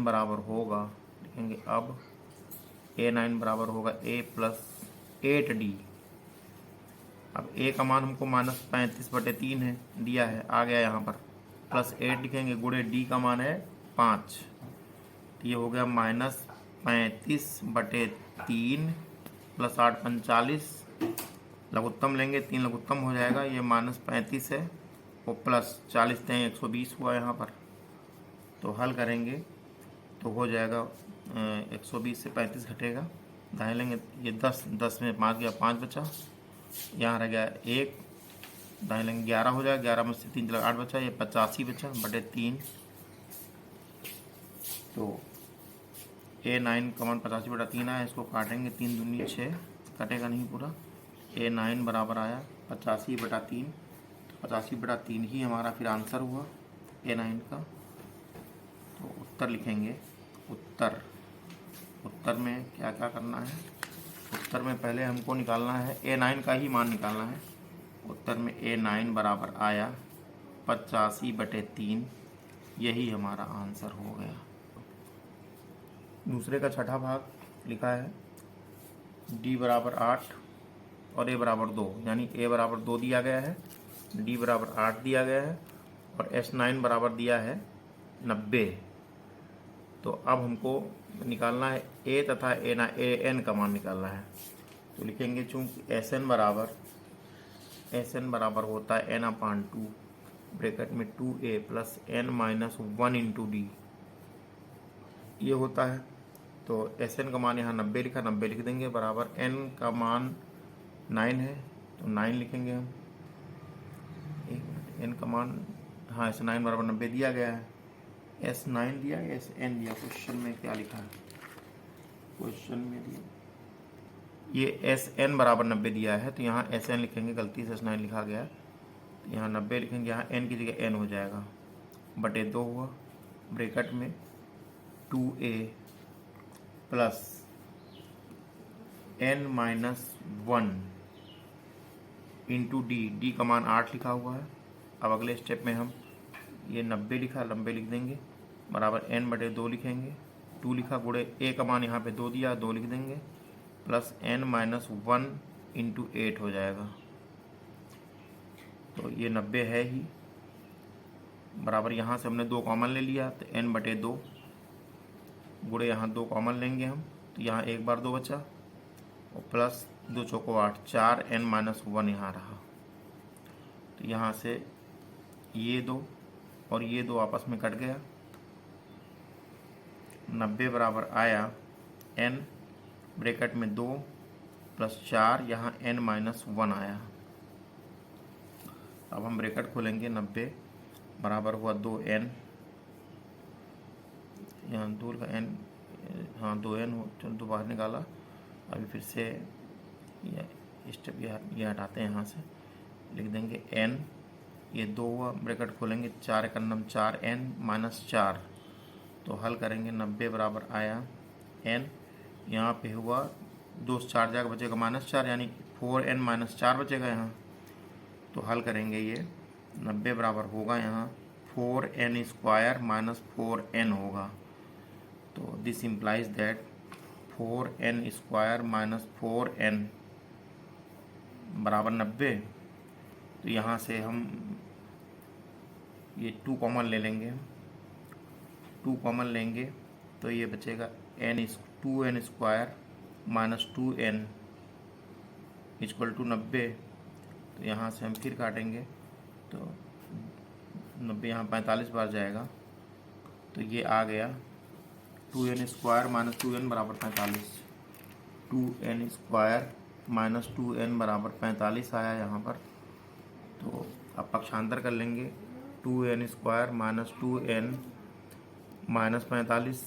बराबर होगा, लिखेंगे अब A9 बराबर होगा A प्लस 8D। अब A का मान हमको -35/3 है दिया है, आ गया यहाँ पर, प्लस 8 लिखेंगे, गुणे D का मान है 5, तो ये हो गया -35/3 प्लस 8 45, लघुत्तम लेंगे, 3 लघुत्तम हो जाएगा, ये -35 है, वो प्लस 40 × 120 हुआ यहाँ पर। तो हल करेंगे तो हो जाएगा 120 से 35 घटेगा, दाएं लेंगे, ये 10 में 5 गया, 5 बचा, यहाँ रह गया 1, दाएं लेंगे 11 हो जाएगा, 11 में से 3 चला 8 बचा, ये 85 बचा बटे 3। तो A9 का मान 85/3 आया, इसको काटेंगे, 3 दूनी 6, कटेगा नहीं पूरा। A9 बराबर आया 85/3, 85/3 ही हमारा फिर आंसर हुआ A9 का। तो उत्तर लिखेंगे, उत्तर में क्या क्या करना है, उत्तर में पहले हमको निकालना है A9 का ही मान निकालना है। उत्तर में A9 बराबर आया 85/3, यही हमारा आंसर हो गया। दूसरे का छठा भाग लिखा है d बराबर 8 और a बराबर 2, यानी a बराबर 2 दिया गया है, d बराबर 8 दिया गया है और S9 बराबर दिया है 90। तो अब हमको निकालना है a तथा an का मान निकालना है। तो लिखेंगे चूँकि SN बराबर होता है n/2 ब्रैकेट में 2a plus n minus 1 into d, ये होता है। तो SN का मान यहाँ 90 लिखा, 90 लिख देंगे, बराबर n का मान 9 है तो 9 लिखेंगे हम। एक मिनट, n का मान, हाँ S9 बराबर 90 दिया गया है, S9 दिया या SN दिया, क्वेश्चन में क्या लिखा है, क्वेश्चन में दिया ये SN बराबर 90 दिया है, तो यहाँ SN लिखेंगे, गलती से S9 लिखा गया है, तो यहाँ 90 लिखेंगे, यहाँ n की जगह n हो जाएगा, बटे 2 हुआ, ब्रैकेट में 2a plus n minus 1 into D का मान 8 लिखा हुआ है। अब अगले स्टेप में हम ये 90 लिखा, 90 लिख देंगे, बराबर n बटे 2 लिखेंगे, 2 लिखा, गुणे a का मान यहाँ पे 2 दिया, 2 लिख देंगे, प्लस n माइनस 1 इंटू 8 हो जाएगा। तो ये 90 है ही, बराबर यहाँ से हमने 2 कॉमन ले लिया, तो n बटे 2 गुणे यहाँ 2 कॉमन लेंगे हम, तो यहाँ एक बार 2 बचा और प्लस 2 चौको 8, 4 n माइनस 1 यहाँ रहा। तो यहाँ से ये 2 और ये 2 आपस में कट गया, 90 बराबर आया n ब्रैकेट में 2 प्लस 4, यहाँ n माइनस 1 आया। अब हम ब्रैकेट खोलेंगे, 90 बराबर हुआ 2n, यहाँ 2 का n, हाँ 2n हो, चलो 2 बाहर निकाला। अभी फिर से ये स्टेप ये हटाते हैं, यहाँ से लिख देंगे n, ये 2 हुआ, ब्रैकेट खोलेंगे, 4 का नम 4n माइनस 4, तो हल करेंगे, 90 बराबर आया n, यहाँ पे हुआ 2 से 4 जाकर बचेगा -4, यानी 4n माइनस 4 बचेगा यहाँ। तो हल करेंगे, ये 90 बराबर होगा यहाँ 4n स्क्वायर माइनस 4n होगा। तो this implies that 4n square minus 4n बराबर 90। तो यहाँ से हम ये 2 कॉमन ले लेंगे, 2 कॉमन लेंगे तो ये बचेगा 2n square minus 2n equal to 90। तो यहाँ से हम फिर काटेंगे, तो 90 यहाँ 45 बार जाएगा, तो ये आ गया 2n स्क्वायर माइनस 2n बराबर 45, 2n स्क्वायर माइनस 2n बराबर 45 आया यहाँ पर। तो अब पक्षांतर कर लेंगे, 2n square minus 2n minus 45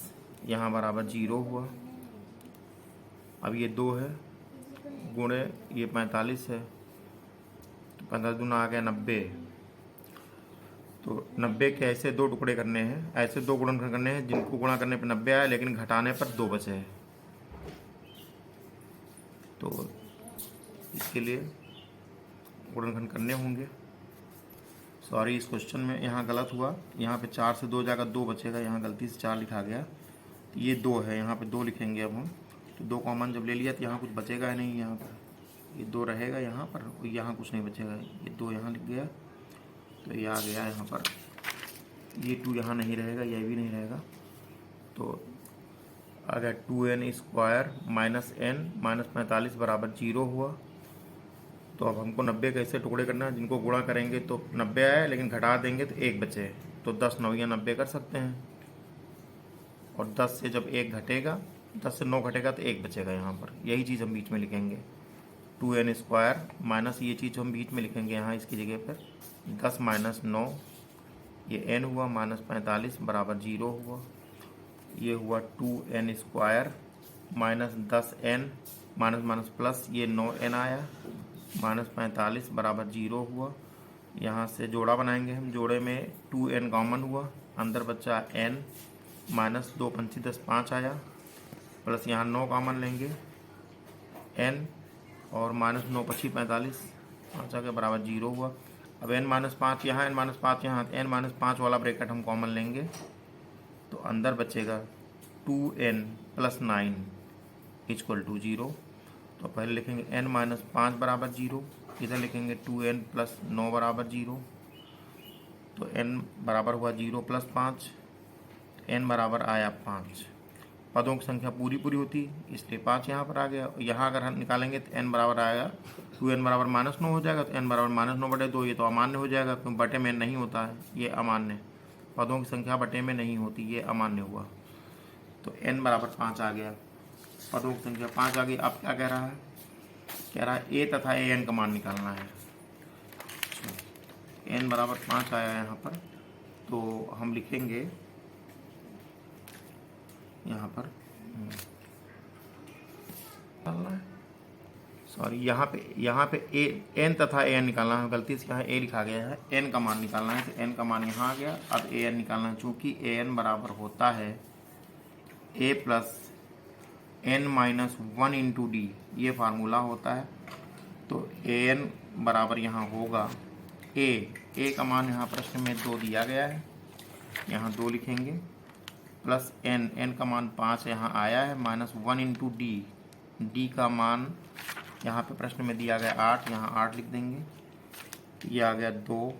यहाँ बराबर 0 हुआ। अब ये 2 है, गुणे ये 45 है, तो 45 दूना आ गया 90। तो 90 के ऐसे 2 टुकड़े करने हैं, ऐसे 2 गुणनखंड करने हैं जिनको गुणा करने पर 90 आया, लेकिन घटाने पर 2 बचे हैं। तो इसके लिए गुणनखंड करने होंगे। सॉरी, इस क्वेश्चन में यहाँ गलत हुआ, यहाँ पे 4 से 2 जाकर 2 बचेगा, यहाँ गलती से 4 लिखा गया, तो ये 2 है, यहाँ पे 2 लिखेंगे अब हम। तो 2 कॉमन जब ले लिया तो यहाँ कुछ बचेगा ही नहीं, यहाँ पर ये 2 रहेगा यहाँ पर, यहाँ कुछ नहीं बचेगा, ये 2 यहाँ लिख गया, तो ये आ गया यहाँ पर, ये 2 यहाँ नहीं रहेगा, ये भी नहीं रहेगा, तो आ गया 2n square minus n minus 45 बराबर 0 हुआ। तो अब हमको 90 कैसे टुकड़े करना है, जिनको गुणा करेंगे तो 90 आए, लेकिन घटा देंगे तो 1 बचे, तो 10 9 या 90 कर सकते हैं। और 10 से जब 1 घटेगा, 10 से 9 घटेगा तो 1 बचेगा यहाँ पर, यही चीज़ हम बीच में लिखेंगे, 2n स्क्वायर माइनस ये चीज़ हम बीच में लिखेंगे यहाँ इसकी जगह पर, 10 माइनस 9, ये n हुआ माइनस 45 बराबर 0 हुआ। ये हुआ 2n square minus 10n minus minus plus, ये 9n आया, माइनस 45 बराबर 0 हुआ। यहाँ से जोड़ा बनाएंगे हम, जोड़े में 2n कॉमन हुआ, अंदर बचा n, माइनस 2 पंची 10 5 आया, प्लस यहाँ 9 कॉमन लेंगे n, और माइनस 9 पची 45, 5 आगे बराबर 0 हुआ। अब n माइनस 5 यहाँ, n माइनस 5 यहाँ, n माइनस 5 वाला ब्रैकेट हम कॉमन लेंगे, तो अंदर बचेगा 2n प्लस 9 इक्वल टू 0। तो पहले लिखेंगे n माइनस 5 बराबर 0, इधर लिखेंगे 2n प्लस 9 बराबर 0। तो n बराबर हुआ 0 प्लस 5, n बराबर आया 5। पदों की संख्या पूरी पूरी होती इसलिए 5 यहाँ पर आ गया। यहाँ अगर हम निकालेंगे तो n बराबर आएगा 2n बराबर -9 हो जाएगा। तो n बराबर -9/2, ये तो अमान्य हो जाएगा क्योंकि बटे में नहीं होता है, ये अमान्य। पदों की संख्या बटे में नहीं होती, ये अमान्य हुआ। तो n बराबर 5 आ गया, पदों की संख्या 5 आ गई। अब क्या कह रहा है? कह रहा है a तथा an का मान निकालना है। n बराबर 5 आया यहाँ पर, तो हम लिखेंगे यहाँ पर निकालना है, सॉरी यहाँ पे n तथा an निकालना है। गलती से यहाँ a लिखा गया है, n का मान निकालना है। तो n का मान यहाँ आ गया। अब an निकालना है, चूँकि an बराबर होता है a plus n minus 1 into d, ये फार्मूला होता है। तो an बराबर यहाँ होगा a का मान यहाँ प्रश्न में 2 दिया गया है, यहाँ 2 लिखेंगे, प्लस n का मान 5 यहाँ आया है, माइनस 1 इंटू डी का मान यहाँ पे प्रश्न में दिया गया 8, यहाँ 8 लिख देंगे। ये आ गया 2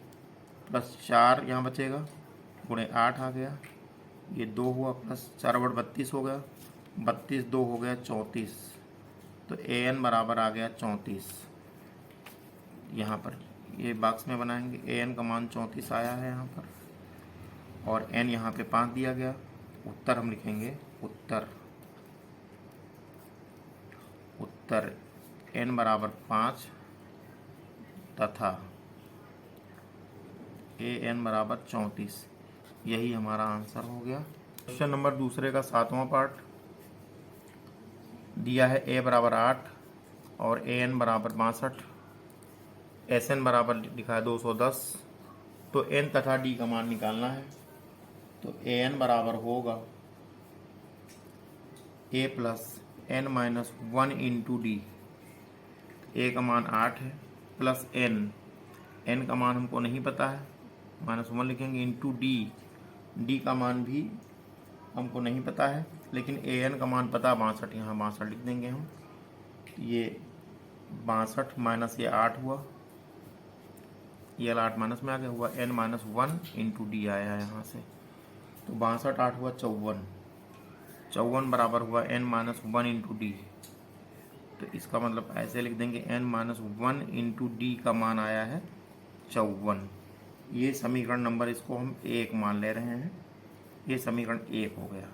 प्लस 4 यहाँ बचेगा, गुणे 8 आ गया, ये 2 हुआ, प्लस 4 बट 32 हो गया, 32 2 हो गया 34। तो an बराबर आ गया 34। यहाँ पर ये बॉक्स में बनाएंगे, an का मान 34 आया है यहाँ पर, और n यहाँ पे 5 दिया गया। उत्तर हम लिखेंगे, उत्तर n बराबर 5 तथा an बराबर 34, यही हमारा आंसर हो गया। क्वेश्चन नंबर दूसरे का 7वां पार्ट दिया है, a बराबर 8 और an बराबर 62, sn बराबर लिखा है 210। तो n तथा d का मान निकालना है। तो an बराबर होगा a plus n minus 1 into D. a का मान 8 है, प्लस n का मान हमको नहीं पता है, -1 लिखेंगे, इंटू डी का मान भी हमको नहीं पता है, लेकिन an का मान पता 62, यहाँ 62 लिख देंगे हम। ये 62 माइनस ये 8 हुआ, ये 8 माइनस में आ गया, हुआ n माइनस 1 इंटू डी आया है यहाँ से। तो 62 8 हुआ 54 बराबर हुआ n माइनस 1 इंटू डी। तो इसका मतलब ऐसे लिख देंगे, n माइनस 1 इंटू डी का मान आया है 54। ये समीकरण नंबर, इसको हम 1 मान ले रहे हैं, ये समीकरण 1 हो गया।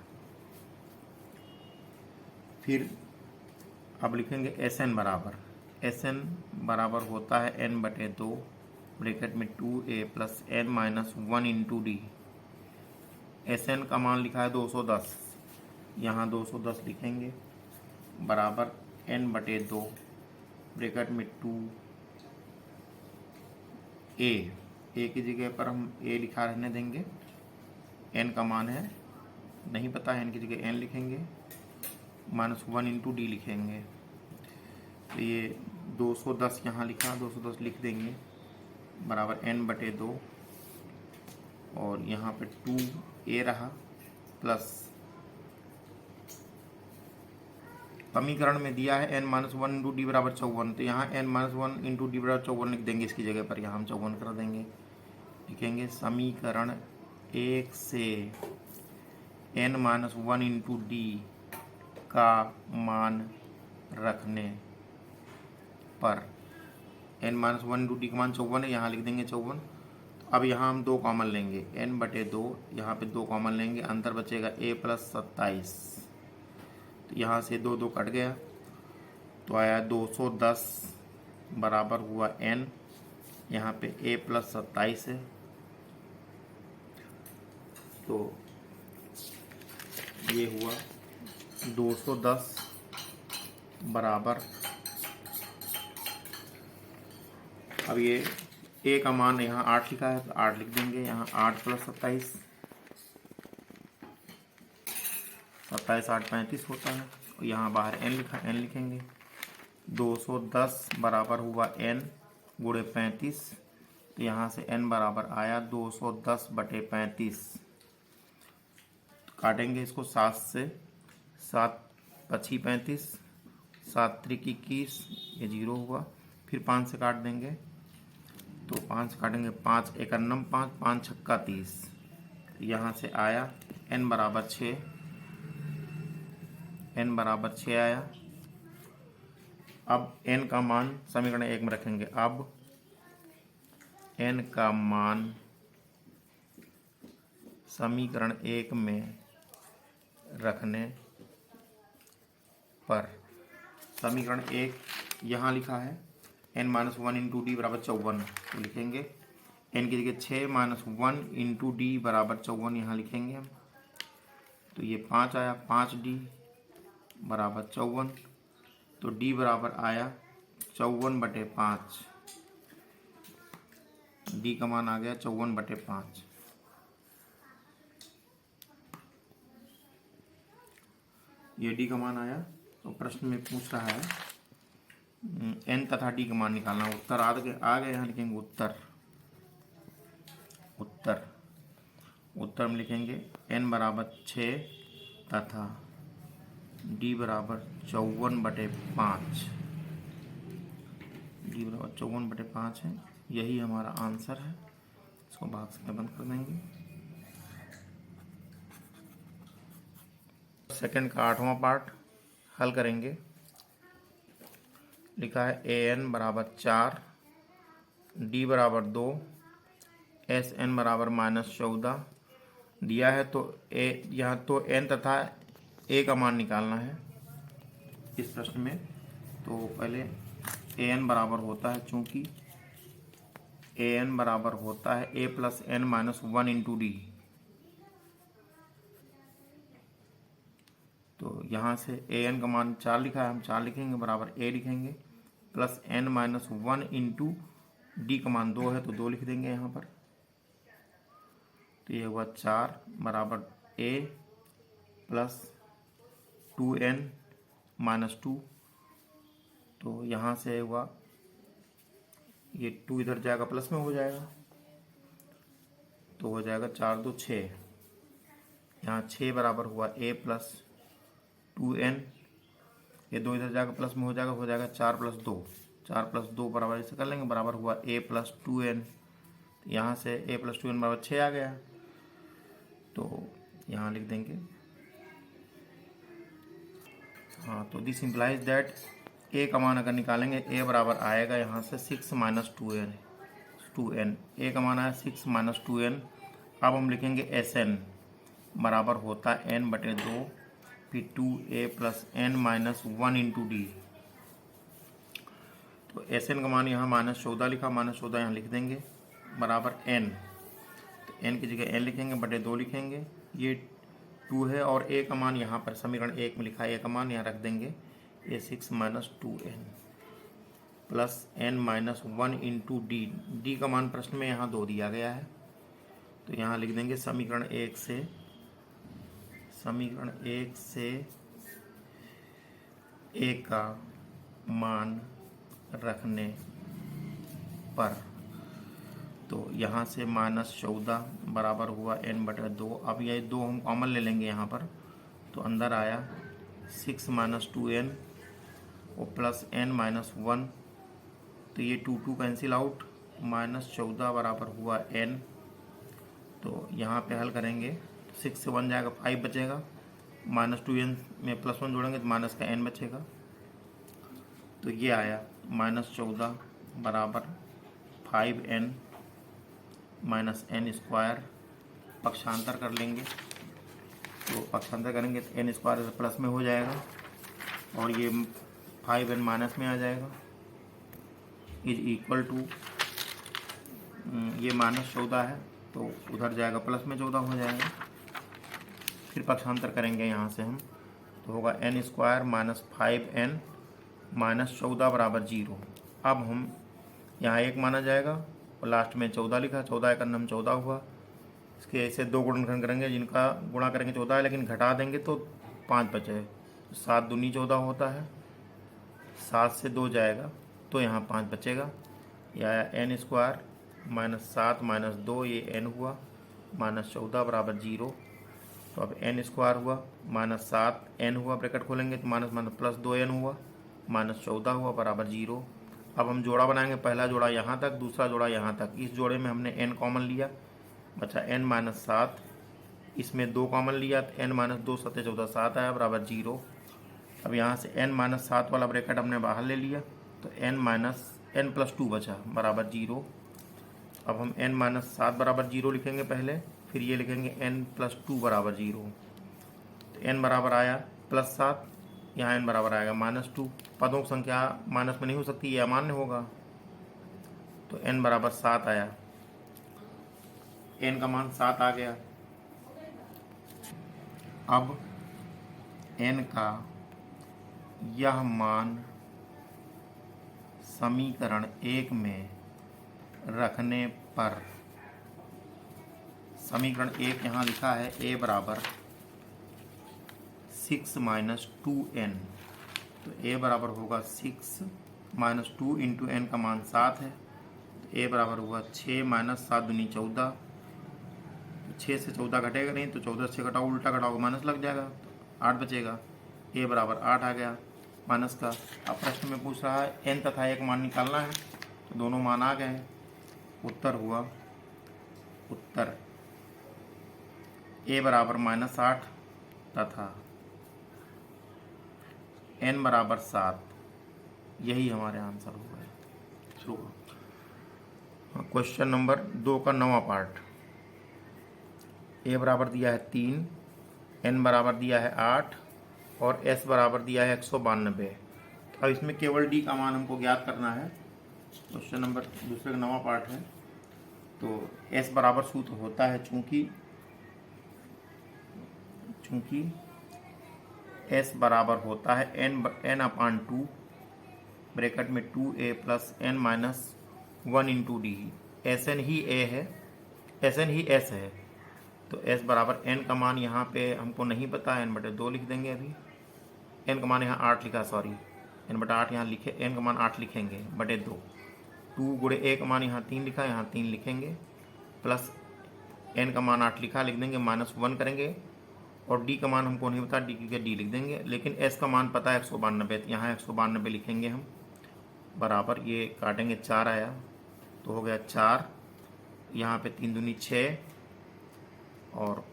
फिर अब लिखेंगे Sn बराबर होता है n/2 ब्रैकेट में 2a plus n minus 1 into D. Sn का मान लिखा है 210, यहाँ 210 लिखेंगे, बराबर n/2 ब्रैकेट में 2a की जगह पर हम a लिखा रहने देंगे, n का मान है नहीं पता है, n की जगह n लिखेंगे, माइनस 1 इंटू डी लिखेंगे। तो ये 210 यहाँ लिखा, 210 लिख देंगे, बराबर n/2, और यहाँ पे 2a रहा, प्लस समीकरण में दिया है n माइनस 1 इंटू डी बराबर 54। तो यहाँ n माइनस 1 इंटू डी बराबर 54 लिख देंगे, इसकी जगह पर यहाँ हम 54 कर देंगे। लिखेंगे समीकरण 1 से n माइनस 1 इंटू डी का मान रखने पर, n माइनस 1 इंटू डी का मान 54 है, यहाँ लिख देंगे 54। अब यहाँ हम 2 कॉमन लेंगे, n/2, यहाँ पे 2 कॉमन लेंगे, अंतर बचेगा a प्लस 27। तो यहाँ से 2 2 कट गया, तो आया 210 बराबर हुआ n, यहाँ पे a प्लस 27 है, तो ये हुआ 210 बराबर, अब ये a का मान यहाँ 8 लिखा है, तो 8 लिख देंगे, यहाँ 8 प्लस 27, 27 8 35 होता है, और यहाँ बाहर n लिखा, n लिखेंगे। 210 बराबर हुआ n गुणे 35, तो यहाँ से n बराबर आया 210/35। काटेंगे इसको 7 से, 7 पची 35, 7 त्रिक 21, ये 0 हुआ। फिर 5 से काट देंगे, तो 5 से काटेंगे, 5 एकन्नम 5, 5 छक्का 30। यहाँ से आया n बराबर 6, n बराबर 6 आया। अब n का मान समीकरण 1 में रखेंगे। अब n का मान समीकरण 1 में रखने पर समीकरण 1 यहाँ लिखा है n-1 इंटू डी बराबर 54, तो लिखेंगे n की जगह 6-1 इंटू डी बराबर 54 यहाँ लिखेंगे हम। तो ये 5 आया, 5d बराबर 54, तो d बराबर आया 54/5। d का मान आ गया 54/5। ये d का मान आया। तो प्रश्न में पूछ रहा है n तथा d का मान निकालना। उत्तर आ गए, यहाँ लिखेंगे उत्तर में लिखेंगे n बराबर 6 तथा d बराबर 54/5। d बराबर 54/5 है, यही हमारा आंसर है। इसको भाग से बंद कर देंगे। सेकंड का 8वां पार्ट हल करेंगे। लिखा है an बराबर 4, d बराबर 2, sn बराबर -14 दिया है। तो यहाँ तो n तथा a का मान निकालना है इस प्रश्न में। तो पहले an बराबर होता है, चूँकि an बराबर होता है a plus n-1 into D. तो यहाँ से an का मान 4 लिखा है, हम 4 लिखेंगे, बराबर a लिखेंगे, प्लस n-1 इंटू डी का मान 2 है, तो 2 लिख देंगे यहाँ पर। तो ये हुआ 4 बराबर a प्लस 2n-2। तो यहाँ से हुआ ये 2 इधर जाएगा, प्लस में हो जाएगा, तो हो जाएगा 4 2 6। यहाँ 6 बराबर हुआ a प्लस 2n, ये 2 इधर जाएगा, प्लस में हो जाएगा 4 + 2, 4 + 2 बराबर इसे कर लेंगे, बराबर हुआ a प्लस 2n। यहाँ से a प्लस 2n बराबर 6 आ गया। तो यहाँ लिख देंगे, हाँ, तो दिस इम्प्लाइज दैट a का मान अगर निकालेंगे a बराबर आएगा यहाँ से 6 - 2n। a का मान आया 6 - 2n। अब हम लिखेंगे sn बराबर होता है n/2, फिर 2a plus n-1 into D. तो sn का मान यहाँ -14 लिखा, -14 यहाँ लिख देंगे, बराबर n। तो n की जगह n लिखेंगे, बटे 2 लिखेंगे, ये 2 है, और a का मान यहाँ पर समीकरण 1 में लिखा है, a का मान यहाँ रख देंगे, ये 6 - 2n plus n-1 into D. D का मान प्रश्न में यहाँ 2 दिया गया है, तो यहाँ लिख देंगे समीकरण 1 से a का मान रखने पर। तो यहाँ से -14 बराबर हुआ n/2। अब ये 2 हम कॉमन ले लेंगे यहाँ पर, तो अंदर आया 6 - 2n और प्लस n-1। तो ये 2 2 कैंसिल आउट, -14 बराबर हुआ n। तो यहाँ पे हल करेंगे, 6 से 1 जाएगा, 5 बचेगा, -2n में +1 जोड़ेंगे तो माइनस का n बचेगा। तो ये आया -14 बराबर 5n - n²। पक्षांतर कर लेंगे, तो पक्षांतर करेंगे तो n² प्लस में हो जाएगा, और ये 5n माइनस में आ जाएगा, इज इक्वल टू, ये -14 है तो उधर जाएगा, प्लस में 14 हो जाएगा। फिर पक्षांतर करेंगे यहाँ से हम, तो होगा n² - 5n - 14 बराबर 0। अब हम यहाँ 1 माना जाएगा और लास्ट में 14 लिखा, 14 का नाम 14 हुआ। इसके ऐसे 2 गुणनखंड करेंगे, जिनका गुणा करेंगे 14 है, लेकिन घटा देंगे तो 5 बचे। 7 दूनी 14 होता है, 7 से 2 जाएगा तो यहाँ 5 बचेगा। यह आया n² - 7 - 2, ये n हुआ, -14 बराबर 0। तो अब n स्क्वायर हुआ माइनस 7n हुआ, ब्रैकेट खोलेंगे तो माइनस माइनस प्लस 2n हुआ माइनस 14 हुआ बराबर 0। अब हम जोड़ा बनाएंगे, पहला जोड़ा यहाँ तक, दूसरा जोड़ा यहाँ तक। इस जोड़े में हमने n कॉमन लिया, बचा n माइनस 7, इसमें 2 कॉमन लिया तो n माइनस 2 7 14 7 आया बराबर 0। अब यहाँ से n माइनस 7 वाला ब्रैकेट हमने बाहर ले लिया तो n प्लस 2 बचा बराबर 0। अब हम n माइनस 7 बराबर 0 लिखेंगे पहले, फिर ये लिखेंगे n प्लस 2 बराबर 0। तो n बराबर आया प्लस 7, यहाँ n बराबर आएगा माइनस 2। पदों की संख्या माइनस में नहीं हो सकती, ये अमान्य होगा, तो n बराबर 7 आया, n का मान 7 आ गया। अब n का यह मान समीकरण 1 में रखने पर, समीकरण 1 यहाँ लिखा है a बराबर 6 माइनस 2n, तो a बराबर होगा 6 माइनस 2 इंटू n का मान 7 है, तो a बराबर हुआ 6 माइनस 7 दूनी 14, 6 से 14 घटेगा नहीं तो 14 से घटाओ, उल्टा घटाओगे माइनस लग जाएगा, तो 8 बचेगा। a बराबर 8 आ गया माइनस का। अब प्रश्न में पूछ रहा है n तथा एक मान निकालना है, तो दोनों मान आ गए। उत्तर हुआ, उत्तर a बराबर -8 तथा n बराबर 7, यही हमारे आंसर हो गए। शुरू क्वेश्चन नंबर 2 का 9वां पार्ट। a बराबर दिया है 3, n बराबर दिया है 8 और s बराबर दिया है 192। अब इसमें केवल d का मान हमको ज्ञात करना है। क्वेश्चन नंबर दूसरे का 9वां पार्ट है। तो s बराबर सूत्र होता है, चूंकि s बराबर होता है n अपान 2 ब्रैकेट में 2a plus n minus 1 into D. Sn he a है, Sn ही s है, तो s बराबर n का मान यहाँ पे हमको नहीं पता है, n/2 लिख देंगे। अभी n का मान यहाँ 8 लिखा, सॉरी n/8 यहाँ लिखे, n का मान 8 लिखेंगे बटे 2। 2 गुणे a का मान यहाँ 3 लिखा, यहाँ 3 लिखेंगे, प्लस n का मान 8 लिखा, लिख देंगे, माइनस 1 करेंगे, और d का मान हमको नहीं पता, d की जगह d लिख देंगे। लेकिन s का मान पता है 192, तो यहाँ 192 लिखेंगे हम, बराबर ये काटेंगे 4 आया, तो हो गया 4, यहाँ पे 3 दूनी 6 और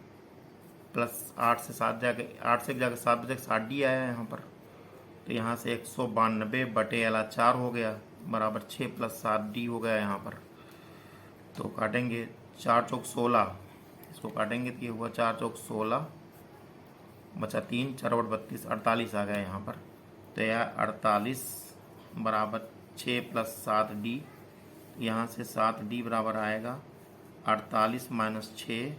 प्लस 8 से 7 जाके 8 से जाके 7 बजे 60 डी आया यहाँ पर, तो यहाँ से 192 बटे अला 4 हो गया बराबर 6 प्लस 7 डी हो गया यहाँ पर। तो काटेंगे 4 चौक 16, इसको काटेंगे तो ये हुआ 4 चौक 16, बचा 3, 4 बट 32, 48 आ गया यहाँ पर। तो यह 48 बराबर 6 प्लस 7 डी, यहाँ से 7 डी बराबर आएगा 48 माइनस 6,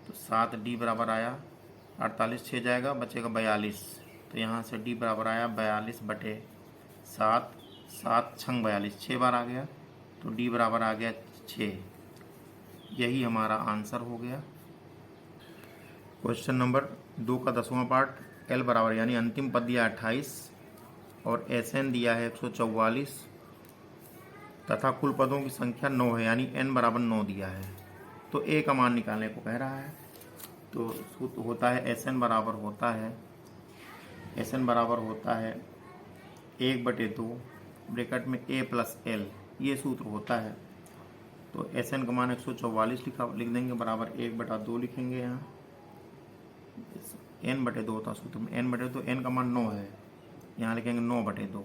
तो 7 डी बराबर आया 48, 6 जाएगा बचेगा 42, तो यहाँ से डी बराबर आया 42 बटे 7, 7 छंग 42, 6 बार आ गया, तो डी बराबर आ गया 6। यही हमारा आंसर हो गया। क्वेश्चन नंबर 2 का 10वां पार्ट। एल बराबर यानी अंतिम पद दिया 28 और एसएन दिया है 144 तथा कुल पदों की संख्या 9 है, यानी एन बराबर 9 दिया है। तो ए का मान निकालने को कह रहा है। तो सूत्र होता है एस एन बराबर होता है 1/2 ब्रैकेट में ए प्लस एल, ये सूत्र होता है। तो एस एन का मान 144 लिख देंगे, बराबर 1/2 लिखेंगे। यहाँ n/2 था सूत्र में, n/2, n का मान 9 है, यहाँ लिखेंगे 9/2।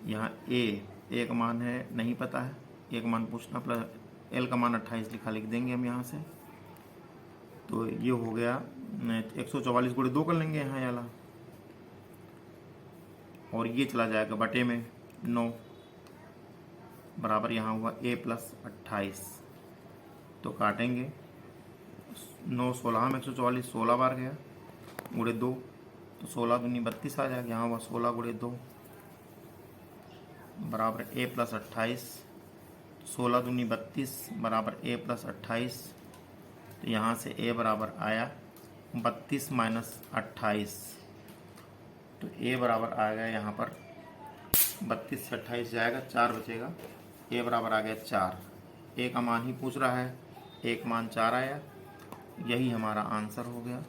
यहाँ ए का मान है नहीं पता है, ए का मान पूछना, प्लस एल का मान 28 लिख देंगे हम यहाँ से। तो ये हो गया 144 गुणे 2 कर लेंगे यहाँ वाला, और ये चला जाएगा बटे में 9 बराबर यहाँ हुआ a प्लस 28। तो काटेंगे 9 16 में 144, 16 बार गया गुणे 2, तो 16 दूनी 32 आ जाएगा। यहाँ हुआ 16 गुणे 2 बराबर a प्लस 28, 16 दूनी 32 बराबर a प्लस 28। तो यहाँ से a बराबर आया 32 माइनस 28, तो a बराबर आ गया यहाँ पर 32 से 28 जाएगा, 4 बचेगा, a बराबर आ गया 4। a का मान ही पूछ रहा है, एक मान 4 आया। यही हमारा आंसर हो गया।